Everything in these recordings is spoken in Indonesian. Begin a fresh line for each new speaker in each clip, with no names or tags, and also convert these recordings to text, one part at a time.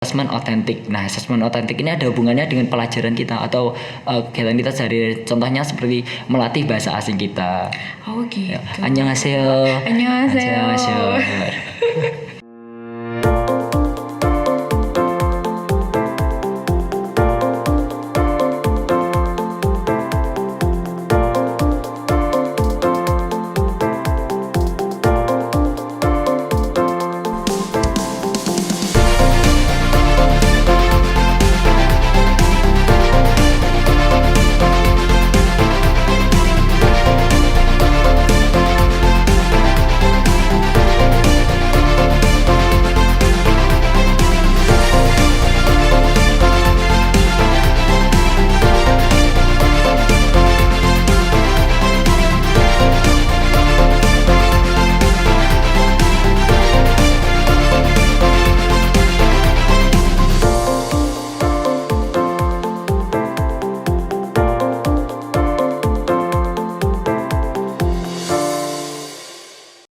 Asesmen otentik. Nah, asesmen otentik ini ada hubungannya dengan pelajaran kita atau kegiatan kita sehari. Contohnya seperti melatih bahasa asing kita.
Oh gitu.
Ya. Annyeonghaseyo.
Annyeonghaseyo.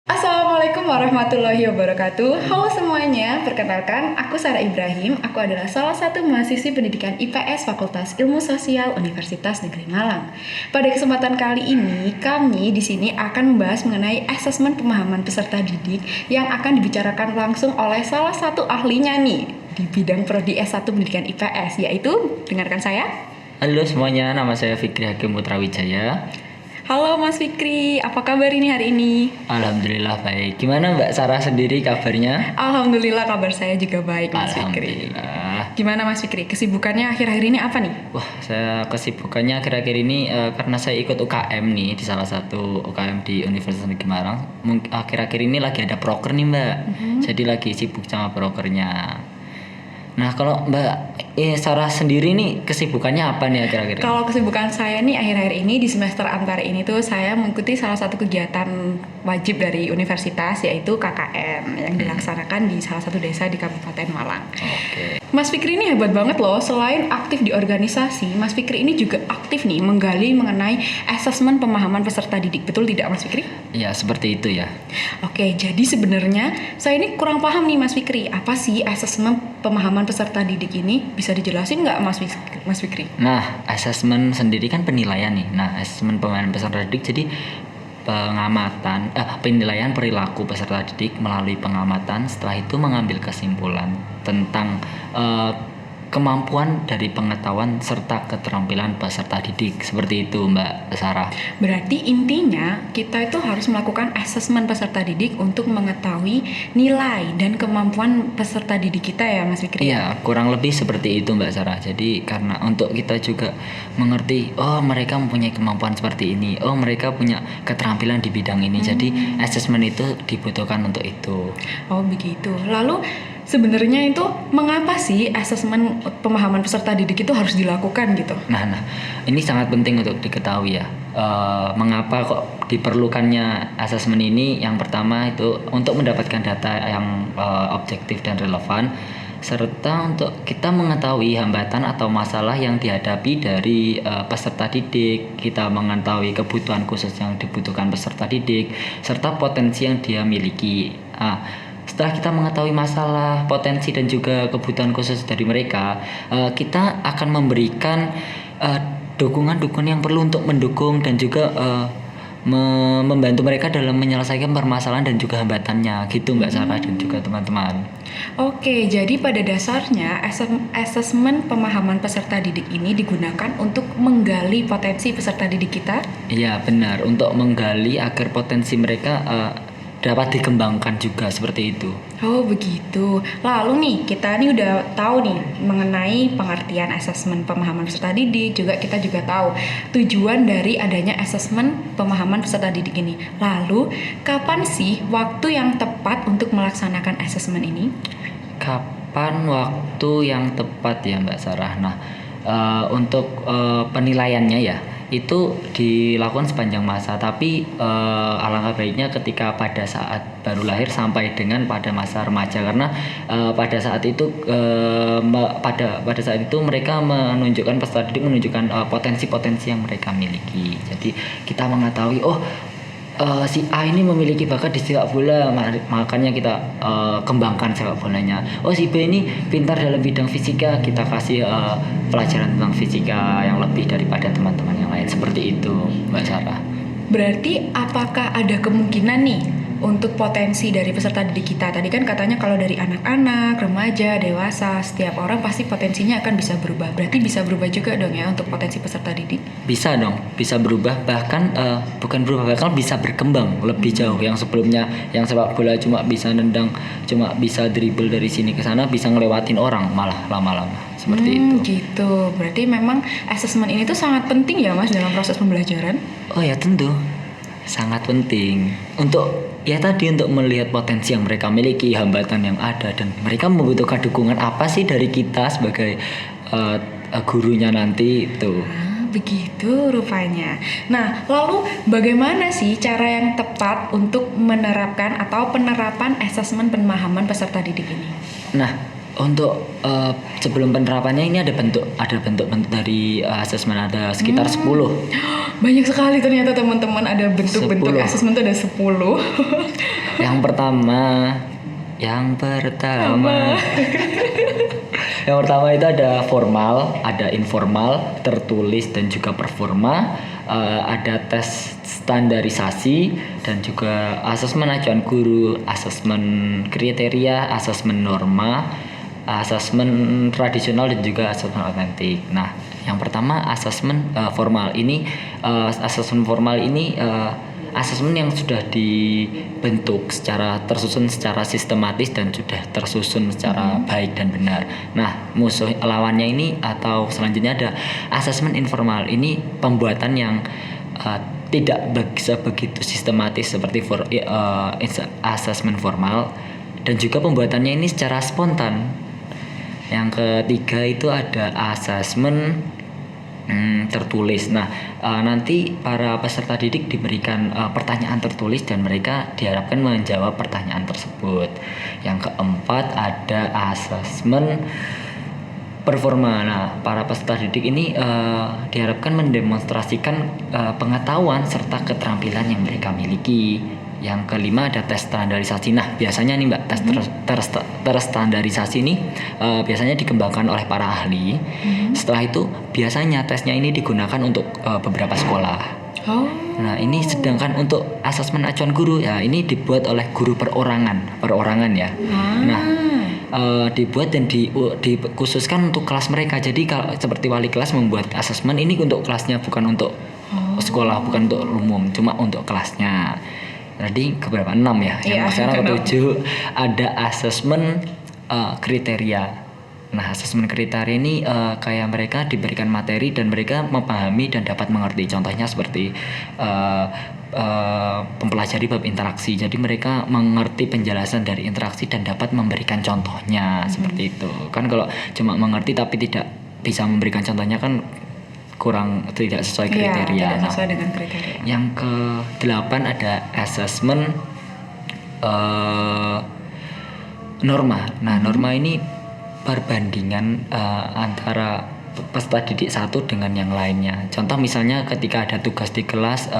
Assalamualaikum warahmatullahi wabarakatuh. Halo semuanya, perkenalkan aku Sarah Ibrahim. Aku adalah salah satu mahasiswi pendidikan IPS Fakultas Ilmu Sosial Universitas Negeri Malang. Pada kesempatan kali ini, kami di sini akan membahas mengenai asesmen pemahaman peserta didik yang akan dibicarakan langsung oleh salah satu ahlinya nih di bidang prodi S1 Pendidikan IPS, yaitu dengarkan saya.
Halo semuanya, nama saya Fikri Hakim Putra Wijaya.
Halo Mas Fikri, apa kabar ini hari ini?
Alhamdulillah baik. Gimana Mbak Sarah sendiri kabarnya?
Alhamdulillah kabar saya juga baik Mas Fikri.
Alhamdulillah.
Gimana Mas Fikri, kesibukannya akhir-akhir ini apa nih?
Wah, saya kesibukannya akhir-akhir ini karena saya ikut UKM nih di salah satu UKM di Universitas Negeri Malang. Akhir-akhir ini lagi ada proker nih Mbak. Jadi lagi sibuk sama prokernya. Nah, kalau Mbak Sarah sendiri nih kesibukannya apa nih akhir-akhir ini?
Kalau kesibukan saya nih akhir-akhir ini di semester antara ini tuh saya mengikuti salah satu kegiatan wajib dari universitas, yaitu KKN yang dilaksanakan di salah satu desa di Kabupaten Malang.
Oke.
Mas Fikri ini hebat banget loh, selain aktif di organisasi, Mas Fikri ini juga aktif nih menggali mengenai asesmen pemahaman peserta didik. Betul tidak Mas Fikri?
Ya, seperti itu ya.
Oke, jadi sebenarnya saya ini kurang paham nih Mas Fikri, apa sih asesmen pemahaman peserta didik ini? Bisa dijelasin nggak Mas Fikri?
Nah, asesmen sendiri kan penilaian nih. Nah, asesmen pemahaman peserta didik jadi penilaian perilaku peserta didik melalui pengamatan, setelah itu mengambil kesimpulan tentang kemampuan dari pengetahuan serta keterampilan peserta didik. Seperti itu Mbak Sarah.
Berarti intinya kita itu harus melakukan asesmen peserta didik untuk mengetahui nilai dan kemampuan peserta didik kita ya Mas Fikri?
Iya, kurang lebih seperti itu Mbak Sarah. Jadi karena untuk kita juga mengerti, oh mereka mempunyai kemampuan seperti ini, oh mereka punya keterampilan di bidang ini. Jadi asesmen itu dibutuhkan untuk itu.
Oh begitu. Lalu sebenarnya itu mengapa sih asesmen pemahaman peserta didik itu harus dilakukan gitu?
Nah, ini sangat penting untuk diketahui ya. Mengapa kok diperlukannya asesmen ini? Yang pertama itu untuk mendapatkan data yang objektif dan relevan, serta untuk kita mengetahui hambatan atau masalah yang dihadapi dari peserta didik, kita mengetahui kebutuhan khusus yang dibutuhkan peserta didik, serta potensi yang dia miliki. Setelah kita mengetahui masalah, potensi dan juga kebutuhan khusus dari mereka, kita akan memberikan dukungan-dukungan yang perlu untuk mendukung dan juga membantu mereka dalam menyelesaikan permasalahan dan juga hambatannya, gitu Mbak Sarah dan juga teman-teman.
Oke, jadi pada dasarnya asesmen pemahaman peserta didik ini digunakan untuk menggali potensi peserta didik kita?
Iya benar, untuk menggali agar potensi mereka dapat dikembangkan juga, seperti itu.
Oh begitu. Lalu nih kita nih udah tahu nih mengenai pengertian asesmen pemahaman peserta didik, juga kita juga tahu tujuan dari adanya asesmen pemahaman peserta didik ini. Lalu kapan sih waktu yang tepat untuk melaksanakan asesmen ini?
Kapan waktu yang tepat ya Mbak Sarah? Nah, untuk penilaiannya ya itu dilakukan sepanjang masa, tapi alangkah baiknya ketika pada saat baru lahir sampai dengan pada masa remaja, karena pada saat itu pada saat itu mereka menunjukkan, peserta didik menunjukkan potensi-potensi yang mereka miliki. Jadi kita mengetahui si A ini memiliki bakat di sepak bola, makanya kita kembangkan sepak bolanya. Oh, si B ini pintar dalam bidang fisika, kita kasih pelajaran tentang fisika yang lebih daripada teman-teman yang lain. Seperti itu, Mbak Sarah.
Berarti apakah ada kemungkinan nih untuk potensi dari peserta didik kita? Tadi kan katanya kalau dari anak-anak, remaja, dewasa, setiap orang pasti potensinya akan bisa berubah. Berarti bisa berubah juga dong ya untuk potensi peserta didik?
Bisa dong, bisa berubah, bahkan bukan berubah, bahkan bisa berkembang lebih jauh. Yang sebelumnya yang sepak bola cuma bisa nendang, cuma bisa dribble dari sini ke sana, bisa ngelewatin orang malah lama-lama. Seperti itu.
Gitu. Berarti memang asesmen ini tuh sangat penting ya Mas dalam proses pembelajaran?
Oh ya, tentu. Sangat penting. Untuk melihat potensi yang mereka miliki, hambatan yang ada, dan mereka membutuhkan dukungan apa sih dari kita sebagai gurunya nanti itu.
Begitu rupanya. Nah, lalu bagaimana sih cara yang tepat untuk menerapkan atau penerapan asesmen pemahaman peserta didik ini?
Nah, untuk sebelum penerapannya ini ada bentuk dari asesmen, ada sekitar 10.
Banyak sekali ternyata teman-teman, ada bentuk-bentuk asesmen itu ada 10.
Yang pertama Yang pertama itu ada formal, ada informal, tertulis dan juga performa, ada tes standarisasi dan juga asesmen acuan guru, asesmen kriteria, asesmen norma, asesmen tradisional dan juga asesmen otentik. Nah, yang pertama asesmen formal ini, asesmen formal ini asesmen yang sudah dibentuk secara tersusun secara sistematis dan sudah tersusun secara baik dan benar. Nah, musuh lawannya ini atau selanjutnya ada asesmen informal. Ini pembuatan yang tidak begitu sistematis seperti asesmen formal, dan juga pembuatannya ini secara spontan. Yang ketiga itu ada asesmen tertulis. Nah, nanti para peserta didik diberikan pertanyaan tertulis dan mereka diharapkan menjawab pertanyaan tersebut. Yang keempat ada asesmen performa. Nah, para peserta didik ini diharapkan mendemonstrasikan pengetahuan serta keterampilan yang mereka miliki. Yang kelima ada tes standarisasi. Nah, biasanya nih Mbak, tes terstandarisasi ini biasanya dikembangkan oleh para ahli. Setelah itu biasanya tesnya ini digunakan untuk beberapa sekolah. Nah, ini sedangkan untuk asesmen acuan guru ya ini dibuat oleh guru perorangan ya. Nah, dibuat dan dikhususkan untuk kelas mereka. Jadi kalau seperti wali kelas membuat asesmen ini untuk kelasnya, bukan untuk sekolah, bukan untuk umum, cuma untuk kelasnya. Jadi keberapa? 6 ya. Yang sekarang ke-7 ada asesmen kriteria. Nah, asesmen kriteria ini kayak mereka diberikan materi dan mereka memahami dan dapat mengerti. Contohnya seperti mempelajari bab interaksi. Jadi mereka mengerti penjelasan dari interaksi dan dapat memberikan contohnya. Seperti itu. Kan kalau cuma mengerti tapi tidak bisa memberikan contohnya kan kurang, tidak sesuai kriteria.
Tidak sesuai dengan kriteria. Yang
ke-8 ada asesmen norma. Nah, norma ini perbandingan antara peserta didik satu dengan yang lainnya. Contoh misalnya ketika ada tugas di kelas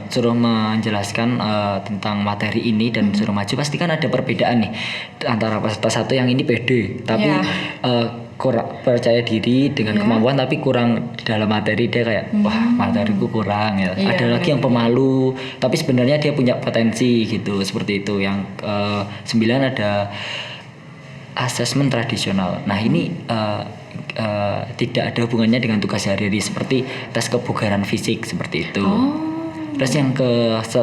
suruh menjelaskan tentang materi ini dan suruh maju, pasti kan ada perbedaan nih antara peserta satu yang ini pede tapi kurang percaya diri dengan kemampuan tapi kurang di dalam materi, dia kayak wah materiku kurang ya. Ada lagi yang pemalu tapi sebenarnya dia punya potensi gitu, seperti itu. Yang 9 ada asesmen tradisional. Nah, ini tidak ada hubungannya dengan tugas sehari-hari seperti tes kebugaran fisik seperti itu. Terus yang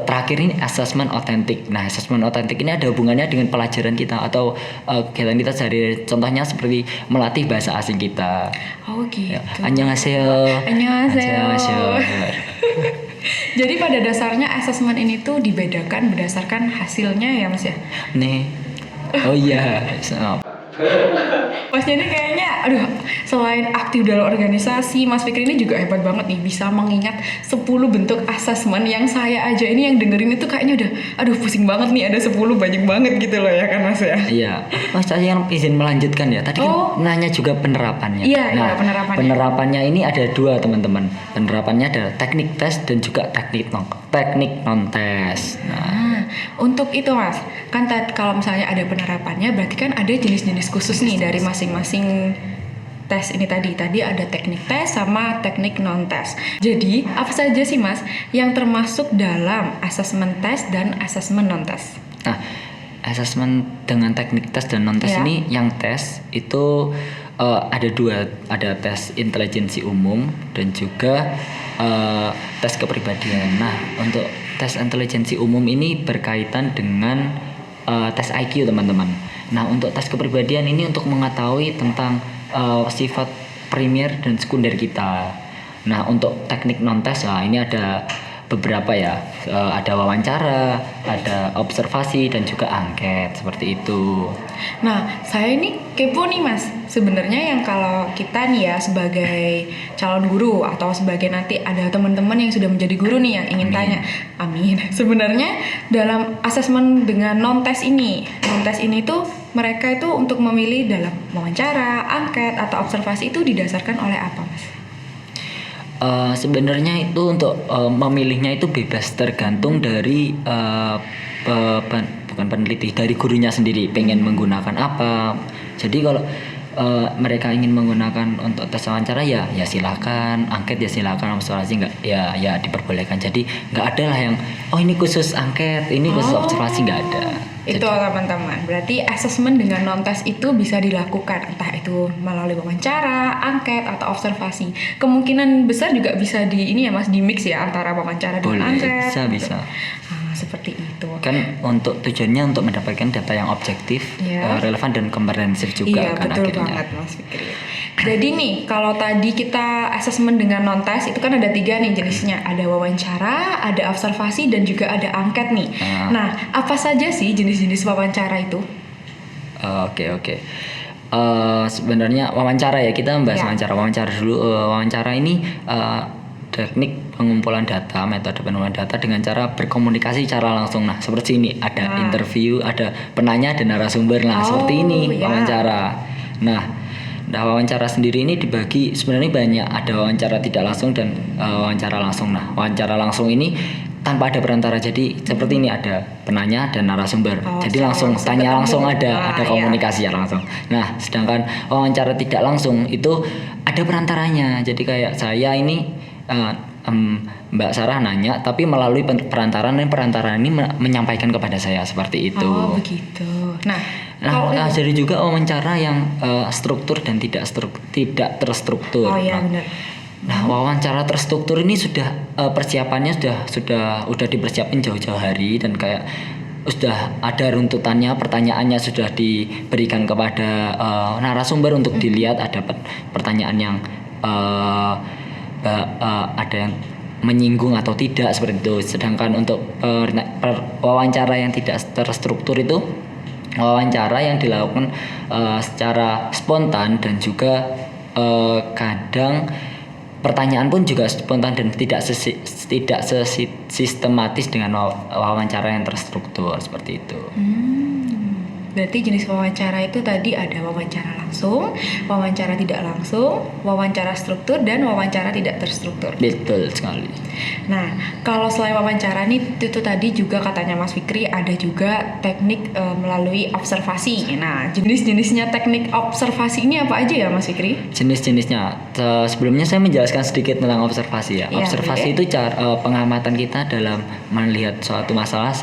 terakhir ini asesmen otentik. Nah, asesmen otentik ini ada hubungannya dengan pelajaran kita atau kegiatan kita sehari-hari. Contohnya seperti melatih bahasa asing kita.
Gitu.
Annyeonghaseyo.
Jadi pada dasarnya asesmen ini tuh dibedakan berdasarkan hasilnya ya Mas ya?
Nih. Oh iya.
Masnya ini kayaknya, aduh, selain aktif dalam organisasi, Mas Fikri ini juga hebat banget nih, bisa mengingat 10 bentuk asesmen yang saya aja ini yang dengerin itu kayaknya udah, aduh pusing banget nih, ada 10 banyak banget gitu loh ya kan Mas ya.
Iya, Mas saya yang izin melanjutkan ya. Tadi kan nanya juga penerapannya.
Iya, penerapannya.
Penerapannya ini ada dua teman-teman. Penerapannya ada teknik tes dan juga teknik non tes.
Nah, untuk itu Mas, kan kalau misalnya ada penerapannya, berarti kan ada jenis-jenis khusus nih dari masing-masing tes ini tadi. Tadi ada teknik tes sama teknik non tes. Jadi apa saja sih Mas yang termasuk dalam asesmen tes dan asesmen non tes?
Nah, asesmen dengan teknik tes dan non tes ini, yang tes itu ada dua, ada tes intelijensi umum dan juga tes kepribadian. Nah, untuk tes intelijensi umum ini berkaitan dengan tes IQ teman-teman. Nah, untuk tes kepribadian ini untuk mengetahui tentang sifat primer dan sekunder kita. Nah, untuk teknik non tes ini ada beberapa ya, ada wawancara, ada observasi dan juga angket seperti itu.
Nah, saya ini kepo nih Mas. Sebenarnya yang kalau kita nih ya sebagai calon guru atau sebagai nanti ada teman-teman yang sudah menjadi guru nih yang ingin tanya, amin. Sebenarnya dalam asesmen dengan non tes ini tuh mereka itu untuk memilih dalam wawancara, angket atau observasi itu didasarkan oleh apa Mas?
Sebenarnya itu untuk memilihnya itu bebas, tergantung dari bukan peneliti, dari gurunya sendiri pengen menggunakan apa. Jadi kalau mereka ingin menggunakan untuk tes wawancara ya silakan, angket ya silakan, observasi nggak ya diperbolehkan. Jadi nggak ada lah yang ini khusus angket, ini khusus observasi, nggak ada.
Itu teman-teman, berarti asesmen dengan non-tes itu bisa dilakukan entah itu melalui wawancara, angket, atau observasi. Kemungkinan besar juga bisa di ini ya Mas, di mix ya antara wawancara dengan angket.
Bisa.
Seperti itu.
Kan untuk tujuannya untuk mendapatkan data yang objektif, relevan dan komprehensif juga kan
betul
akhirnya.
Banget Mas Fikri. Jadi nih, kalau tadi kita asesmen dengan non-tes itu kan ada 3 nih jenisnya. Ada wawancara, ada observasi, dan juga ada angket nih. Nah, apa saja sih jenis-jenis wawancara itu?
Oke. Sebenarnya wawancara ya, kita membahas wawancara dulu. Wawancara ini teknik pengumpulan data, metode pengumpulan data dengan cara berkomunikasi secara langsung. Nah, seperti ini, ada interview, ada penanya dan narasumber. Nah, seperti ini wawancara. Nah, wawancara sendiri ini dibagi sebenarnya banyak. Ada wawancara tidak langsung dan wawancara langsung. Nah, wawancara langsung ini tanpa ada perantara. Jadi seperti ini, ada penanya dan narasumber. Jadi langsung tanya langsung, ada komunikasi langsung. Nah, sedangkan wawancara tidak langsung itu ada perantaranya. Jadi kayak saya ini Mbak Sarah nanya, tapi melalui perantara, dan perantara ini menyampaikan kepada saya seperti itu.
Oh begitu. Nah
jadi juga wawancara yang struktur dan tidak terstruktur.
Oh iya benar.
Nah, wawancara terstruktur ini sudah persiapannya sudah dipersiapin jauh-jauh hari, dan kayak sudah ada runtutannya, pertanyaannya sudah diberikan kepada narasumber untuk dilihat, ada pertanyaan yang ada yang menyinggung atau tidak seperti itu. Sedangkan untuk wawancara yang tidak terstruktur itu wawancara yang dilakukan secara spontan, dan juga kadang pertanyaan pun juga spontan dan tidak sistematis dengan wawancara yang terstruktur seperti itu.
Berarti jenis wawancara itu tadi ada wawancara langsung, wawancara tidak langsung, wawancara struktur, dan wawancara tidak terstruktur.
Betul sekali.
Nah, kalau selain wawancara nih, itu tadi juga katanya Mas Fikri ada juga teknik melalui observasi. Nah, jenis-jenisnya teknik observasi ini apa aja ya Mas Fikri?
Jenis-jenisnya, sebelumnya saya menjelaskan sedikit tentang observasi ya. Observasi itu cara pengamatan kita dalam melihat suatu masalah,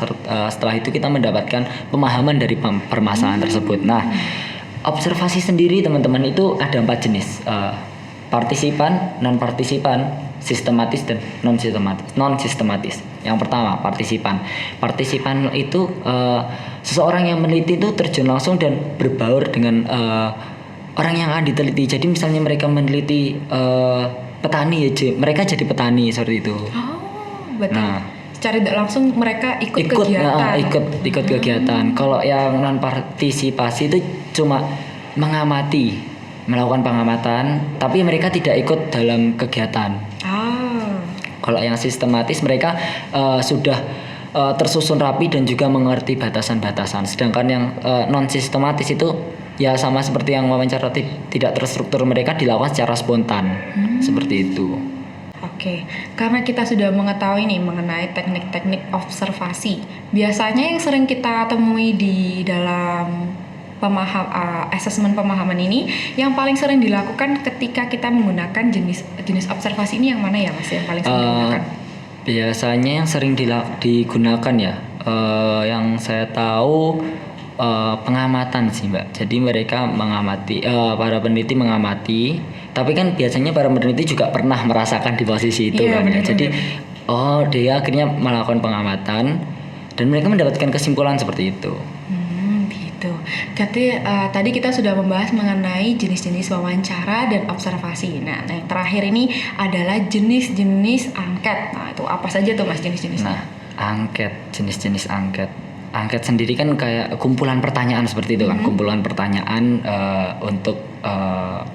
setelah itu kita mendapatkan pemahaman dari permasalahan tersebut. Nah, observasi sendiri teman-teman itu ada 4 jenis, partisipan, non partisipan, sistematis, dan non sistematis. Yang pertama, partisipan itu seseorang yang meneliti itu terjun langsung dan berbaur dengan orang yang akan diteliti. Jadi misalnya mereka meneliti petani ya, mereka jadi petani seperti itu.
Betul. Secara tidak langsung mereka ikut kegiatan.
Ikut kegiatan. Kalau yang non partisipasi itu cuma melakukan pengamatan, tapi mereka tidak ikut dalam kegiatan. Kalau yang sistematis mereka sudah tersusun rapi dan juga mengerti batasan-batasan. Sedangkan yang non sistematis itu ya sama seperti yang wawancara tidak terstruktur, mereka dilakukan secara spontan. Seperti itu.
Oke, karena kita sudah mengetahui nih mengenai teknik-teknik observasi. Biasanya yang sering kita temui di dalam asesmen pemahaman ini, yang paling sering dilakukan ketika kita menggunakan jenis observasi ini yang mana ya Mas, yang paling sering digunakan?
Biasanya yang sering digunakan ya, yang saya tahu pengamatan sih Mbak. Jadi mereka mengamati, para peneliti mengamati, tapi kan biasanya para peneliti juga pernah merasakan di posisi itu kan ya. Jadi dia akhirnya melakukan pengamatan dan mereka mendapatkan kesimpulan seperti itu.
Gitu. Jadi tadi kita sudah membahas mengenai jenis-jenis wawancara dan observasi. Nah, yang terakhir ini adalah jenis-jenis angket. Nah, itu apa saja tuh Mas jenis-jenisnya?
Nah, jenis-jenis angket. Angket sendiri kan kayak kumpulan pertanyaan seperti itu kan, kumpulan pertanyaan untuk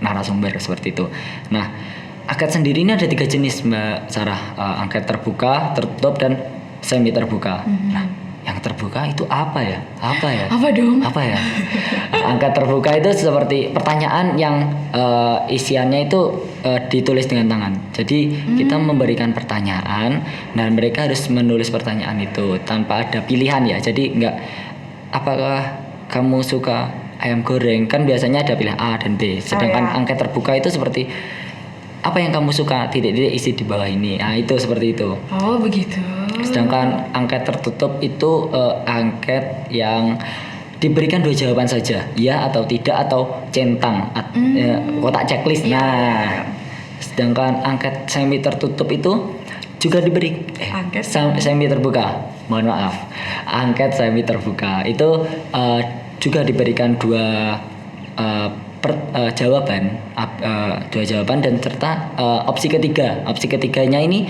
narasumber seperti itu. Nah, angket sendiri ini ada 3 jenis Mbak Sarah, angket terbuka, tertutup, dan semi terbuka. Nah, yang terbuka itu apa ya?
Apa dong?
Apa ya? Angket terbuka itu seperti pertanyaan yang isiannya itu ditulis dengan tangan. Jadi kita memberikan pertanyaan dan mereka harus menulis pertanyaan itu tanpa ada pilihan ya. Jadi nggak, apakah kamu suka ayam goreng? Kan biasanya ada pilihan A dan B. Sedangkan angket terbuka itu seperti apa yang kamu suka, titik-titik isi di bawah ini. Nah, itu seperti itu.
Oh, begitu.
Sedangkan angket tertutup itu angket yang diberikan 2 jawaban saja, ya atau tidak, atau centang, kotak checklist. Nah, sedangkan angket semi tertutup itu juga diberi semi terbuka. Mohon maaf, angket semi terbuka itu juga diberikan 2 jawaban, 2 jawaban dan serta opsi ketiga. Opsi ketiganya ini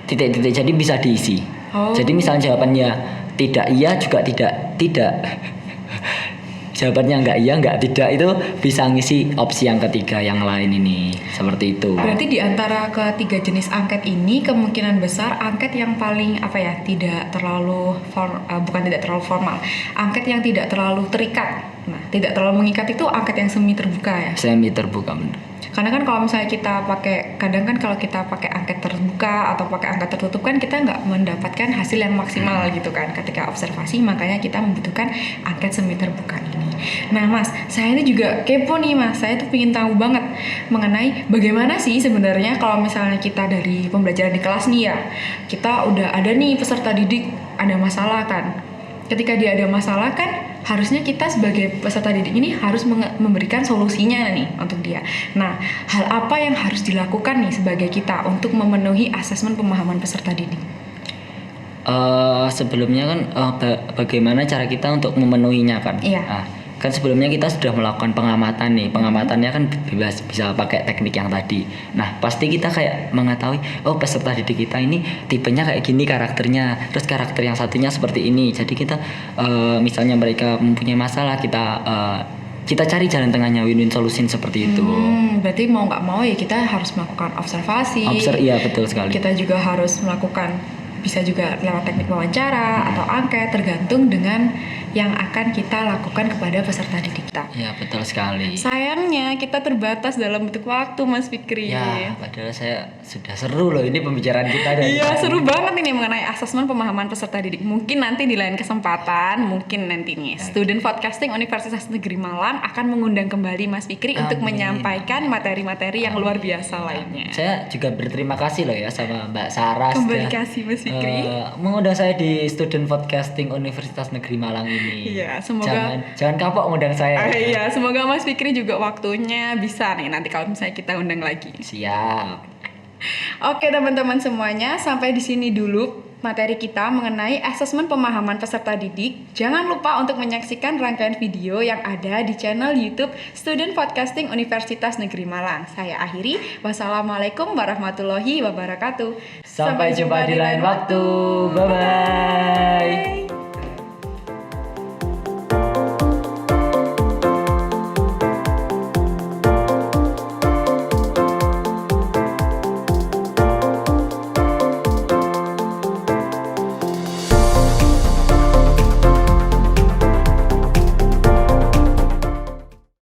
titik-titik, jadi bisa diisi. Jadi misalnya jawabannya tidak iya juga tidak. Jawabannya enggak iya enggak tidak, itu bisa ngisi opsi yang ketiga yang lain ini. Seperti itu.
Berarti di antara ketiga jenis angket ini kemungkinan besar angket yang paling tidak terlalu bukan tidak terlalu formal. Angket yang tidak terlalu terikat. Nah, tidak terlalu mengikat itu angket yang semi terbuka ya.
Semi terbuka benar.
Karena kan kalau misalnya kita kadang kan kalau kita pakai angket terbuka atau pakai angket tertutup kan kita nggak mendapatkan hasil yang maksimal gitu kan ketika observasi, makanya kita membutuhkan angket semi terbuka ini. Nah Mas, saya ini juga kepo nih Mas, saya tuh pengen tahu banget mengenai bagaimana sih sebenarnya kalau misalnya kita dari pembelajaran di kelas nih ya, kita udah ada nih peserta didik ada masalah kan. Ketika dia ada masalah kan harusnya kita sebagai peserta didik ini harus memberikan solusinya nih untuk dia. Nah, hal apa yang harus dilakukan nih sebagai kita untuk memenuhi asesmen pemahaman peserta didik?
Sebelumnya kan bagaimana cara kita untuk memenuhinya kan?
Iya.
Kan sebelumnya kita sudah melakukan pengamatan nih. Pengamatannya kan bisa pakai teknik yang tadi. Nah, pasti kita kayak mengetahui, peserta didik kita ini tipenya kayak gini karakternya. Terus karakter yang satunya seperti ini. Jadi kita misalnya mereka mempunyai masalah, kita cari jalan tengahnya, win-win solution seperti itu.
Berarti mau nggak mau ya kita harus melakukan observasi.
Iya, betul sekali.
Kita juga harus melakukan, bisa juga lewat teknik wawancara atau angket, tergantung dengan yang akan kita lakukan kepada peserta didik kita.
Ya, betul sekali.
Sayangnya kita terbatas dalam bentuk waktu Mas Fikri.
Ya, padahal saya sudah seru loh ini pembicaraan kita.
Iya, seru banget ini mengenai asesmen pemahaman peserta didik. Mungkin nanti di lain kesempatan, mungkin nanti nih Student Podcasting Universitas Negeri Malang akan mengundang kembali Mas Fikri untuk menyampaikan materi-materi yang luar biasa lainnya.
Saya juga berterima kasih loh ya sama Mbak Sarah
Kembali kasih Mas Fikri.
Mengundang saya di Student Podcasting Universitas Negeri Malang ini.
Iya, semoga
jangan kapok ngundang saya.
Iya, semoga Mas Fikri juga waktunya bisa nih nanti kalau misalnya kita undang lagi.
Siap.
Oke teman-teman semuanya, sampai di sini dulu materi kita mengenai asesmen pemahaman peserta didik. Jangan lupa untuk menyaksikan rangkaian video yang ada di channel YouTube Student Podcasting Universitas Negeri Malang. Saya akhiri. Wassalamualaikum warahmatullahi wabarakatuh.
Sampai jumpa di lain waktu. Bye-bye.